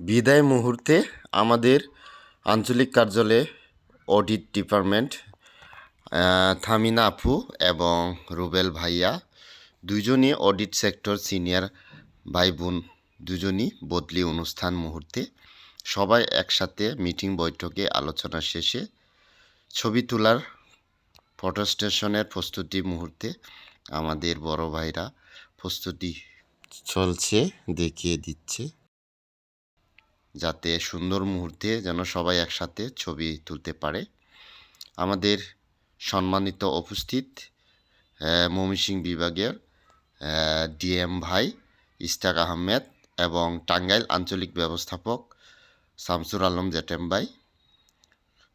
বিদায় মুহূর্তে আমাদের আঞ্চলিক কার্যালয়ে অডিট ডিপার্টমেন্ট থামিনা আপু এবং রুবেল ভাইয়া দুজনই অডিট সেক্টর সিনিয়র ভাই বোন দুজনই বদলি অনুষ্ঠান মুহূর্তে সবাই একসাথে মিটিং বৈঠকে আলোচনা শেষে ছবি তোলার ফটো স্টেশনের প্রস্তুতি মুহূর্তে আমাদের বড় ভাইরা প্রস্তুতি চলছে দেখিয়ে দিচ্ছে যাতে সুন্দর মুহূর্তে যেন সবাই একসাথে ছবি তুলতে পারে। আমাদের সম্মানিত উপস্থিত ময়মনসিংহ বিভাগের ডিএম ভাই ইশতাক আহমেদ এবং টাঙ্গাইল আঞ্চলিক ব্যবস্থাপক শামসুর আলম জেটেম ভাই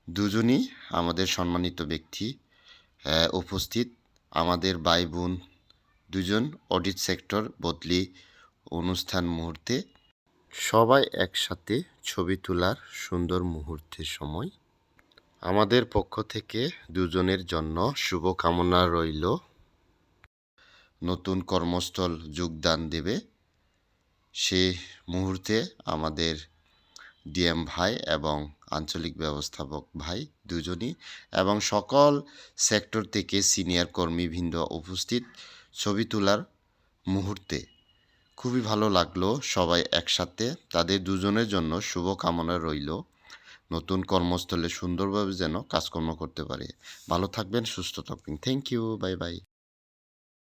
দুজনই আমাদের সম্মানিত ব্যক্তি উপস্থিত। আমাদের ভাই বোন দুজন অডিট সেক্টর বদলি অনুষ্ঠান মুহূর্তে সবাই একসাথে ছবি তোলার সুন্দর মুহূর্তের সময় আমাদের পক্ষ থেকে দুজনের জন্য শুভকামনা রইল। নতুন কর্মস্থল যোগদান দেবে সে মুহূর্তে আমাদের ডিএম ভাই এবং আঞ্চলিক ব্যবস্থাপক ভাই দুজনই এবং সকল সেক্টর থেকে সিনিয়র কর্মীবৃন্দ উপস্থিত ছবি তোলার মুহূর্তে খুবই ভালো লাগলো। সবাই একসাথে তাদের দুজনের জন্য শুভকামনা রইল নতুন কর্মস্থলে সুন্দরভাবে যেন কাজকর্ম করতে পারে। ভালো থাকবেন, সুস্থ থাকবেন। Thank you, bye by.